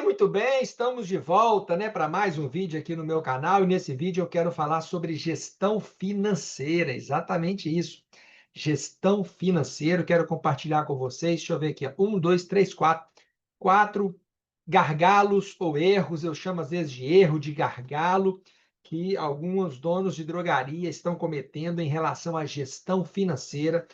muito bem. Estamos de volta, né, para mais um vídeo aqui no meu canal. E nesse vídeo eu quero falar sobre gestão financeira, exatamente isso. Gestão financeira, quero compartilhar com vocês. Deixa eu ver aqui, ó. Um, dois, três, quatro. Quatro gargalos ou erros, eu chamo às vezes de erro de gargalo, que alguns donos de drogaria estão cometendo em relação à gestão financeira.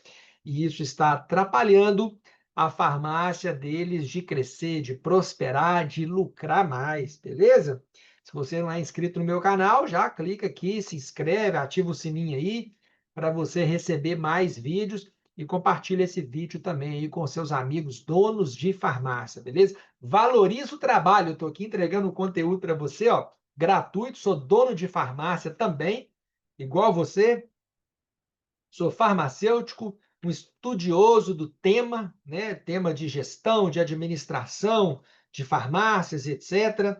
E isso está atrapalhando a farmácia deles de crescer, de prosperar, de lucrar mais, beleza? Se você não é inscrito no meu canal, já clica aqui, se inscreve, ativa o sininho aí para você receber mais vídeos e compartilha esse vídeo também aí com seus amigos donos de farmácia, beleza? Valoriza o trabalho, eu estou aqui entregando conteúdo para você, ó, gratuito, sou dono de farmácia também, igual você, sou farmacêutico, um estudioso do tema, né? Tema de gestão, de administração, de farmácias, etc.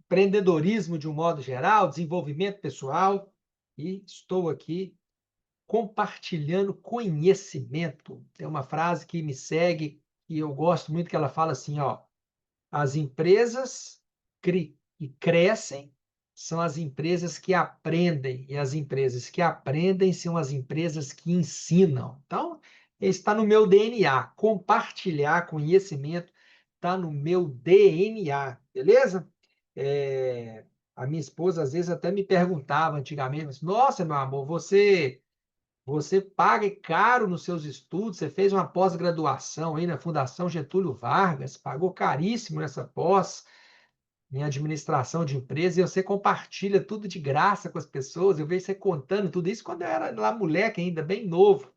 Empreendedorismo de um modo geral, desenvolvimento pessoal. E estou aqui compartilhando conhecimento. Tem uma frase que me segue e eu gosto muito que ela fala assim, ó: as empresas e crescem são as empresas que aprendem, e as empresas que aprendem são as empresas que ensinam. Então, está no meu DNA. Compartilhar conhecimento está no meu DNA, beleza? A minha esposa, às vezes, até me perguntava antigamente, nossa, meu amor, você paga caro nos seus estudos, você fez uma pós-graduação aí na Fundação Getúlio Vargas, pagou caríssimo nessa pós em administração de empresa, e você compartilha tudo de graça com as pessoas. Eu vejo você contando tudo isso quando eu era lá moleque ainda, bem novo,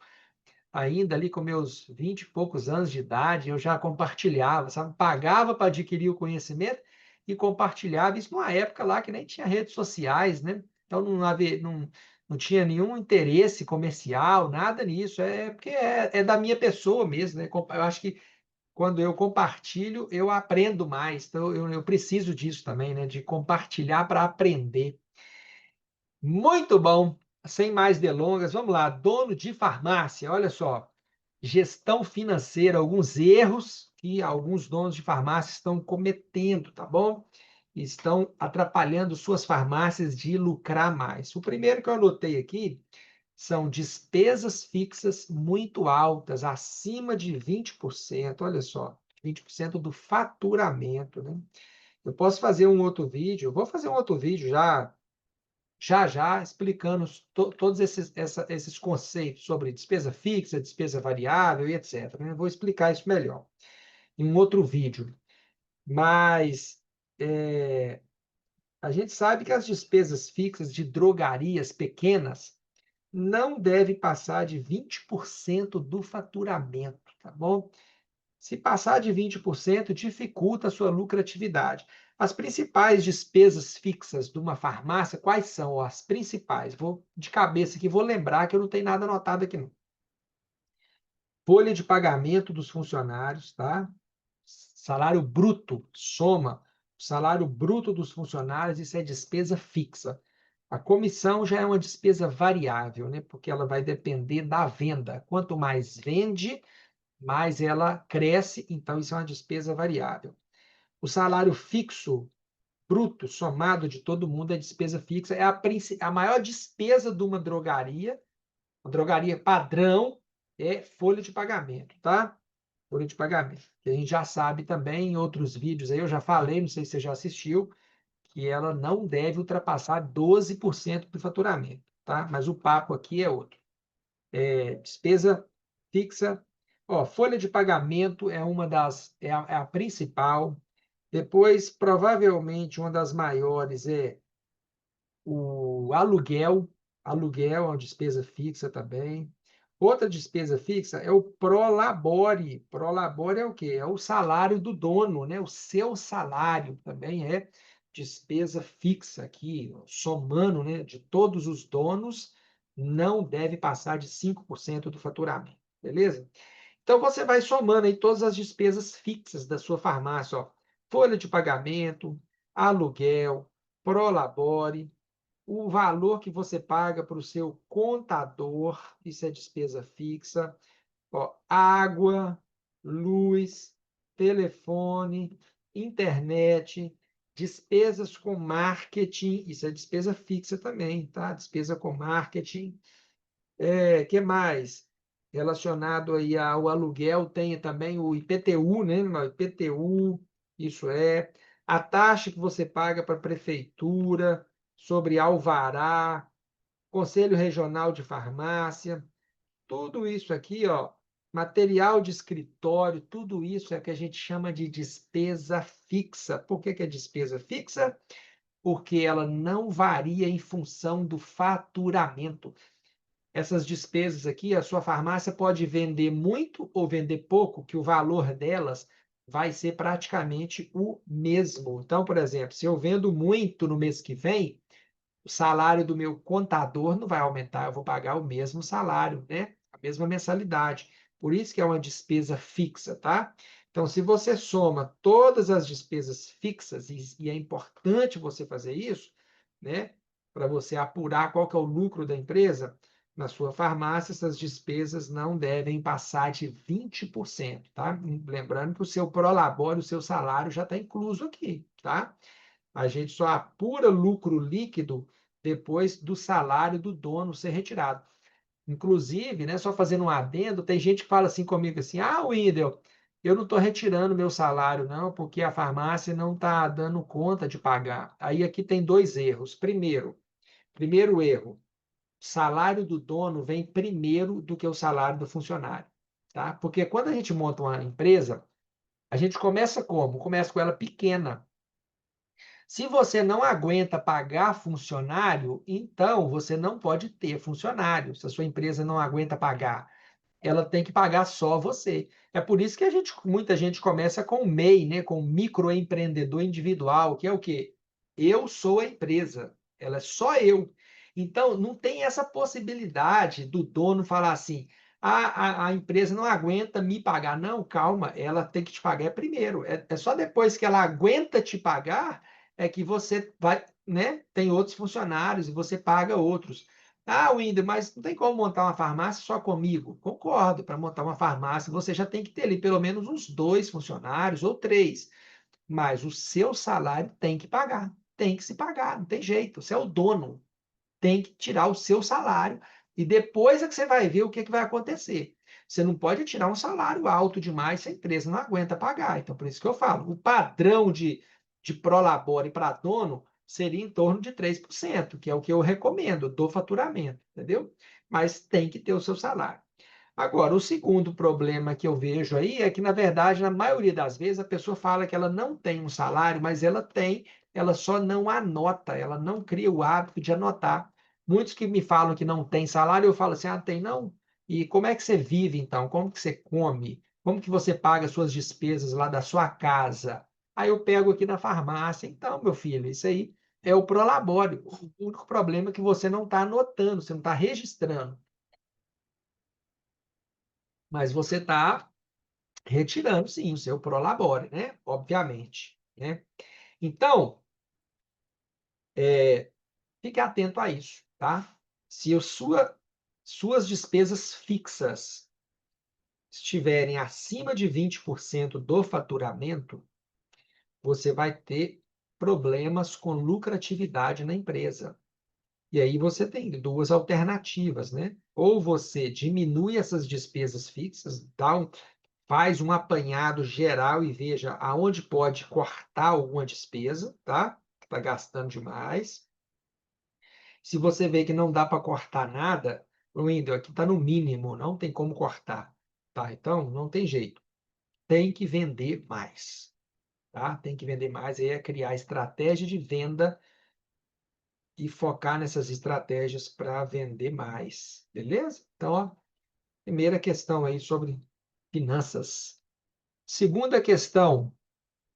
ainda ali com meus 20 e poucos anos de idade, eu já compartilhava, sabe? Pagava para adquirir o conhecimento e compartilhava isso numa época lá que nem tinha redes sociais, né? Então não tinha nenhum interesse comercial, nada nisso. É porque é da minha pessoa mesmo, né? Eu acho que quando eu compartilho, eu aprendo mais. Então, eu preciso disso também, né? De compartilhar para aprender. Muito bom. Sem mais delongas, vamos lá. Dono de farmácia, olha só. Gestão financeira, alguns erros que alguns donos de farmácia estão cometendo, tá bom? Estão atrapalhando suas farmácias de lucrar mais. O primeiro que eu anotei aqui são despesas fixas muito altas, acima de 20%. Olha só, 20% do faturamento, né? Eu posso fazer um outro vídeo, vou fazer um outro vídeo já explicando todos esses conceitos sobre despesa fixa, despesa variável e etc., né? Eu vou explicar isso melhor em um outro vídeo. Mas a gente sabe que as despesas fixas de drogarias pequenas não deve passar de 20% do faturamento, tá bom? Se passar de 20%, dificulta a sua lucratividade. As principais despesas fixas de uma farmácia, quais são as principais? Vou de cabeça aqui, vou lembrar que eu não tenho nada anotado aqui, não. Folha de pagamento dos funcionários, tá? Salário bruto, soma o salário bruto dos funcionários, isso é despesa fixa. A comissão já é uma despesa variável, né? Porque ela vai depender da venda. Quanto mais vende, mais ela cresce, então isso é uma despesa variável. O salário fixo, bruto, somado de todo mundo, é despesa fixa, é a maior despesa de uma drogaria padrão, é folha de pagamento, tá? Folha de pagamento. Que a gente já sabe também em outros vídeos aí, eu já falei, não sei se você já assistiu, que ela não deve ultrapassar 12% do faturamento, tá? Mas o papo aqui é outro. Despesa fixa, ó, folha de pagamento é uma é a principal. Depois, provavelmente, uma das maiores é o aluguel. Aluguel é uma despesa fixa também. Outra despesa fixa é o prolabore. Prolabore é o quê? É o salário do dono, né? O seu salário também é despesa fixa aqui, somando, né, de todos os donos, não deve passar de 5% do faturamento, beleza? Então você vai somando aí todas as despesas fixas da sua farmácia, ó. Folha de pagamento, aluguel, prolabore, o valor que você paga para o seu contador, isso é despesa fixa, ó, água, luz, telefone, internet, despesas com marketing, isso é despesa fixa também, tá? Despesa com marketing. Que mais? Relacionado aí ao aluguel, tem também o IPTU, né? O IPTU, isso é a taxa que você paga para a prefeitura sobre alvará, Conselho Regional de Farmácia, tudo isso aqui, ó, material de escritório, tudo isso é o que a gente chama de despesa fixa. Por que que é despesa fixa? Porque ela não varia em função do faturamento. Essas despesas aqui, a sua farmácia pode vender muito ou vender pouco, que o valor delas vai ser praticamente o mesmo. Então, por exemplo, se eu vendo muito no mês que vem, o salário do meu contador não vai aumentar, eu vou pagar o mesmo salário, né? A mesma mensalidade. Por isso que é uma despesa fixa, tá? Então, se você soma todas as despesas fixas, e é importante você fazer isso, né? Para você apurar qual que é o lucro da empresa, na sua farmácia, essas despesas não devem passar de 20%, tá? Lembrando que o seu prolabore, o seu salário já está incluso aqui, tá? A gente só apura lucro líquido depois do salário do dono ser retirado. Inclusive, né, só fazendo um adendo, tem gente que fala assim comigo assim: ah, Wendel, eu não estou retirando meu salário, não, porque a farmácia não está dando conta de pagar. Aí aqui tem dois erros. Primeiro erro, o salário do dono vem primeiro do que o salário do funcionário. Tá? Porque quando a gente monta uma empresa, a gente começa como? Começa com ela pequena. Se você não aguenta pagar funcionário, então você não pode ter funcionário. Se a sua empresa não aguenta pagar, ela tem que pagar só você. É por isso que muita gente começa com o MEI, né, com o microempreendedor individual, que é o quê? Eu sou a empresa, ela é só eu. Então, não tem essa possibilidade do dono falar assim: a empresa não aguenta me pagar. Não, calma, ela tem que te pagar primeiro. É só depois que ela aguenta te pagar é que você vai, né? Tem outros funcionários e você paga outros. Ah, Winder, mas não tem como montar uma farmácia só comigo. Concordo, para montar uma farmácia você já tem que ter ali pelo menos uns dois funcionários ou três. Mas o seu salário tem que pagar, tem que se pagar, não tem jeito. Você é o dono, tem que tirar o seu salário e depois é que você vai ver o que, é que vai acontecer. Você não pode tirar um salário alto demais se a empresa não aguenta pagar. Então, por isso que eu falo, o padrão de prolabore para dono seria em torno de 3%, que é o que eu recomendo do faturamento, entendeu? Mas tem que ter o seu salário. Agora, o segundo problema que eu vejo aí é que, na verdade, na maioria das vezes, a pessoa fala que ela não tem um salário, mas ela tem, ela só não anota, ela não cria o hábito de anotar. Muitos que me falam que não tem salário, eu falo assim, ah, tem não? E como é que você vive, então? Como que você come? Como que você paga suas despesas lá da sua casa? Aí eu pego aqui na farmácia. Então, meu filho, isso aí é o prolabore. O único problema é que você não está anotando, você não está registrando. Mas você está retirando, sim, o seu prolabore, né? Obviamente, né? Então, fique atento a isso, tá? Se suas despesas fixas estiverem acima de 20% do faturamento, você vai ter problemas com lucratividade na empresa. E aí você tem duas alternativas, né? Ou você diminui essas despesas fixas, faz um apanhado geral e veja aonde pode cortar alguma despesa, tá? Está gastando demais. Se você vê que não dá para cortar nada, o Windows aqui está no mínimo, não tem como cortar, tá? Então, não tem jeito. Tem que vender mais, tá? Tem que vender mais, aí é criar estratégia de venda e focar nessas estratégias para vender mais, beleza? Então, ó, primeira questão aí sobre finanças. Segunda questão,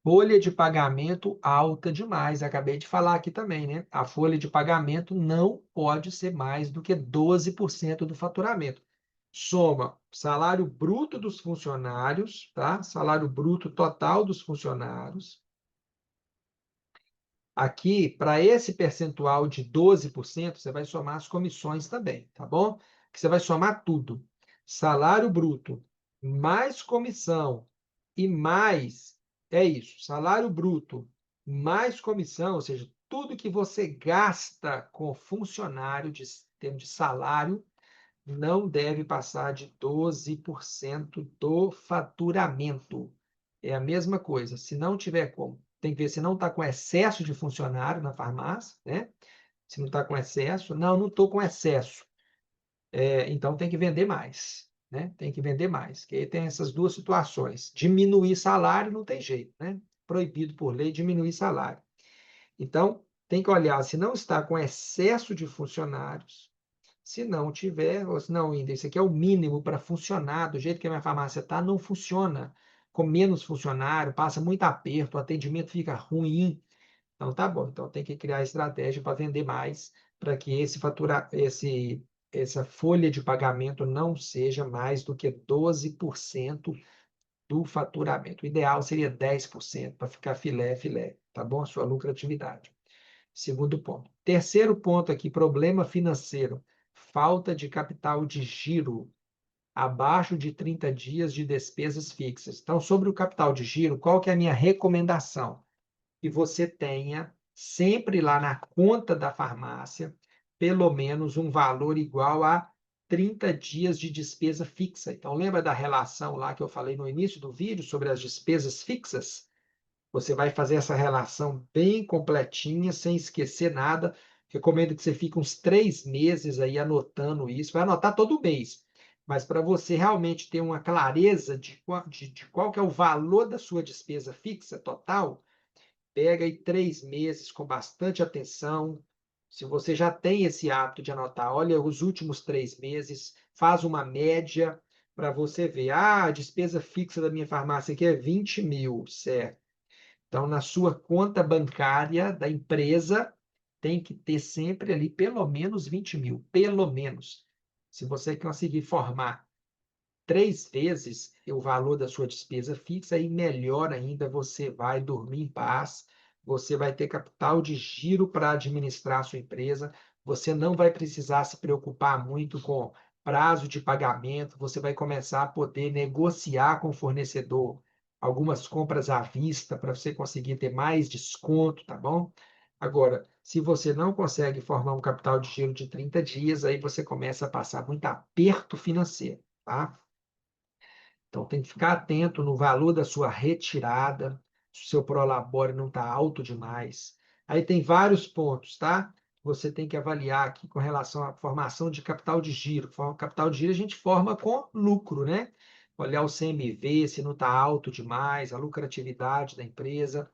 folha de pagamento alta demais. Acabei de falar aqui também, né? A folha de pagamento não pode ser mais do que 12% do faturamento. Soma salário bruto dos funcionários, tá? Salário bruto total dos funcionários. Aqui, para esse percentual de 12%, você vai somar as comissões também, tá bom? Que você vai somar tudo. Salário bruto, mais comissão e mais é isso, salário bruto mais comissão, ou seja, tudo que você gasta com funcionário de termos de salário não deve passar de 12% do faturamento. É a mesma coisa. Se não tiver como, tem que ver se não está com excesso de funcionário na farmácia, né? Se não está com excesso, não estou com excesso. Então tem que vender mais, né? Tem que vender mais. Que aí tem essas duas situações. Diminuir salário não tem jeito, né? Proibido por lei diminuir salário. Então, tem que olhar se não está com excesso de funcionários. Se não tiver, ou se não, ainda, isso aqui é o mínimo para funcionar, do jeito que a minha farmácia está, não funciona. Com menos funcionário, passa muito aperto, o atendimento fica ruim. Então, tá bom. Então, tem que criar estratégia para vender mais, para que essa folha de pagamento não seja mais do que 12% do faturamento. O ideal seria 10% para ficar filé, filé, tá bom? A sua lucratividade. Segundo ponto. Terceiro ponto aqui, problema financeiro. Falta de capital de giro, abaixo de 30 dias de despesas fixas. Então, sobre o capital de giro, qual que é a minha recomendação? Que você tenha sempre lá na conta da farmácia, pelo menos um valor igual a 30 dias de despesa fixa. Então, lembra da relação lá que eu falei no início do vídeo sobre as despesas fixas? Você vai fazer essa relação bem completinha, sem esquecer nada. Recomendo que você fique uns 3 meses aí anotando isso. Vai anotar todo mês. Mas para você realmente ter uma clareza de qual que é o valor da sua despesa fixa total, pega aí 3 meses com bastante atenção. Se você já tem esse hábito de anotar, olha os últimos 3 meses, faz uma média para você ver. Ah, a despesa fixa da minha farmácia aqui é 20 mil, certo? Então, na sua conta bancária da empresa, tem que ter sempre ali pelo menos 20 mil, pelo menos. Se você conseguir formar 3 vezes o valor da sua despesa fixa, aí melhor ainda você vai dormir em paz, você vai ter capital de giro para administrar a sua empresa, você não vai precisar se preocupar muito com prazo de pagamento, você vai começar a poder negociar com o fornecedor algumas compras à vista para você conseguir ter mais desconto, tá bom? Agora, se você não consegue formar um capital de giro de 30 dias, aí você começa a passar muito aperto financeiro, tá? Então, tem que ficar atento no valor da sua retirada, se o seu prolabore não está alto demais. Aí tem vários pontos, tá? Você tem que avaliar aqui com relação à formação de capital de giro. Capital de giro a gente forma com lucro, né? Olhar o CMV, se não está alto demais, a lucratividade da empresa.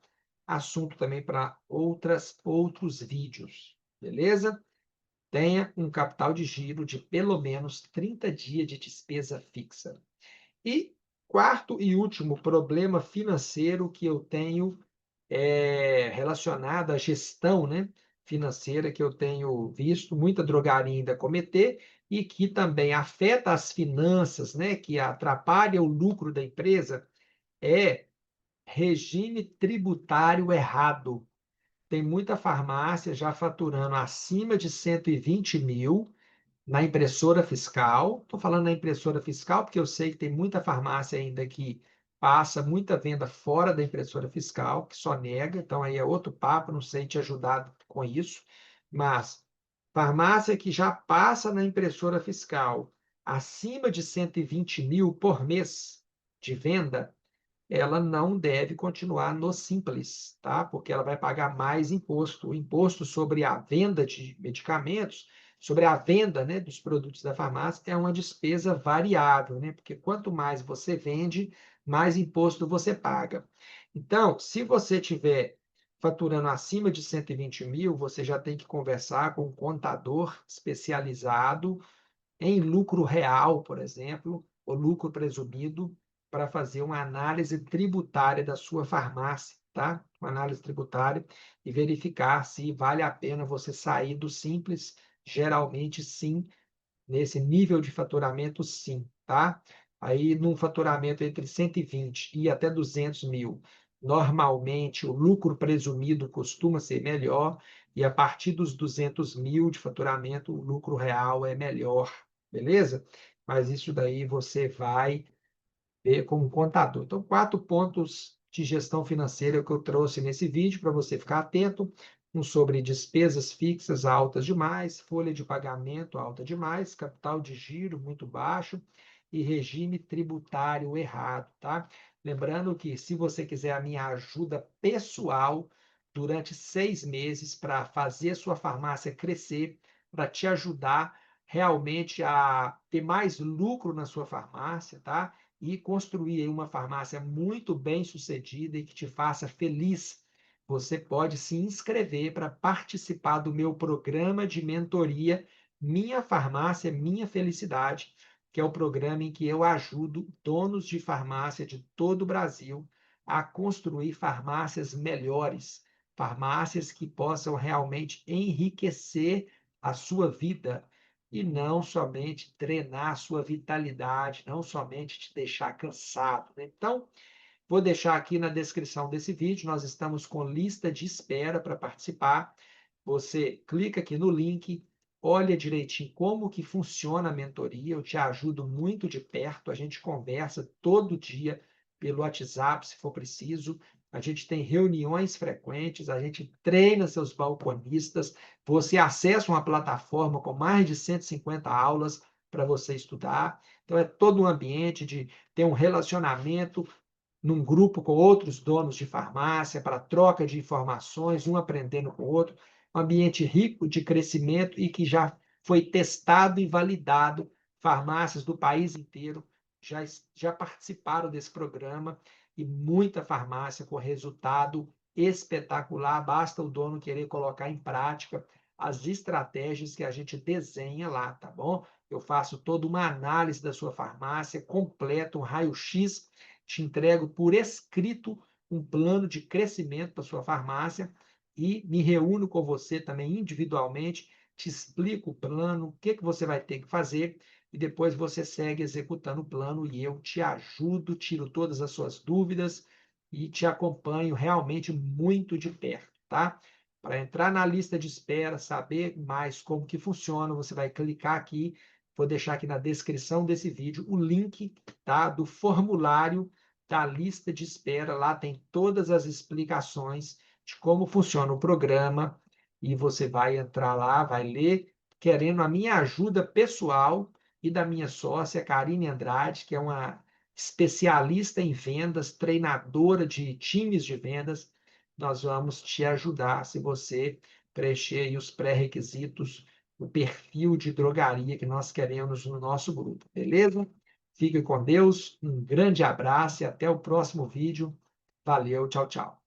Assunto também para outros vídeos, beleza? Tenha um capital de giro de pelo menos 30 dias de despesa fixa. E quarto e último problema financeiro que eu tenho relacionado à gestão, né, financeira que eu tenho visto muita drogaria ainda cometer e que também afeta as finanças, né, que atrapalha o lucro da empresa, é regime tributário errado. Tem muita farmácia já faturando acima de 120 mil na impressora fiscal. Estou falando na impressora fiscal porque eu sei que tem muita farmácia ainda que passa muita venda fora da impressora fiscal, que só nega, então aí é outro papo, não sei te ajudar com isso, mas farmácia que já passa na impressora fiscal acima de 120 mil por mês de venda, ela não deve continuar no Simples, tá? Porque ela vai pagar mais imposto. O imposto sobre a venda de medicamentos, sobre a venda, né, dos produtos da farmácia, é uma despesa variável, né? Porque quanto mais você vende, mais imposto você paga. Então, se você tiver faturando acima de 120 mil, você já tem que conversar com um contador especializado em lucro real, por exemplo, ou lucro presumido, para fazer uma análise tributária da sua farmácia, tá? Uma análise tributária e verificar se vale a pena você sair do simples. Geralmente, sim, nesse nível de faturamento, sim, tá? Aí, num faturamento entre 120 e até 200 mil, normalmente o lucro presumido costuma ser melhor, e a partir dos 200 mil de faturamento, o lucro real é melhor, beleza? Mas isso daí você vai ver como contador. Então, 4 pontos de gestão financeira que eu trouxe nesse vídeo para você ficar atento. Um sobre despesas fixas altas demais, folha de pagamento alta demais, capital de giro muito baixo e regime tributário errado, tá? Lembrando que se você quiser a minha ajuda pessoal durante 6 meses para fazer sua farmácia crescer, para te ajudar realmente a ter mais lucro na sua farmácia, tá? E construir uma farmácia muito bem sucedida e que te faça feliz, você pode se inscrever para participar do meu programa de mentoria Minha Farmácia, Minha Felicidade, que é o programa em que eu ajudo donos de farmácia de todo o Brasil a construir farmácias melhores, farmácias que possam realmente enriquecer a sua vida e não somente drenar a sua vitalidade, não somente te deixar cansado, né? Então, vou deixar aqui na descrição desse vídeo, nós estamos com lista de espera para participar. Você clica aqui no link, olha direitinho como que funciona a mentoria, eu te ajudo muito de perto, a gente conversa todo dia pelo WhatsApp, se for preciso, a gente tem reuniões frequentes, a gente treina seus balconistas, você acessa uma plataforma com mais de 150 aulas para você estudar, então é todo um ambiente de ter um relacionamento num grupo com outros donos de farmácia, para troca de informações, um aprendendo com o outro, um ambiente rico de crescimento e que já foi testado e validado. Farmácias do país inteiro já participaram desse programa e muita farmácia com resultado espetacular. Basta o dono querer colocar em prática as estratégias que a gente desenha lá, tá bom? Eu faço toda uma análise da sua farmácia, completo, um raio-x, te entrego por escrito um plano de crescimento para sua farmácia e me reúno com você também individualmente, te explico o plano, o que você vai ter que fazer e depois você segue executando o plano e eu te ajudo, tiro todas as suas dúvidas e te acompanho realmente muito de perto, tá? Para entrar na lista de espera, saber mais como que funciona, você vai clicar aqui, vou deixar aqui na descrição desse vídeo o link, tá, do formulário da lista de espera. Lá tem todas as explicações de como funciona o programa e você vai entrar lá, vai ler, querendo a minha ajuda pessoal e da minha sócia, Karine Andrade, que é uma especialista em vendas, treinadora de times de vendas. Nós vamos te ajudar se você preencher aí os pré-requisitos, o perfil de drogaria que nós queremos no nosso grupo, beleza? Fique com Deus, um grande abraço e até o próximo vídeo. Valeu, tchau, tchau.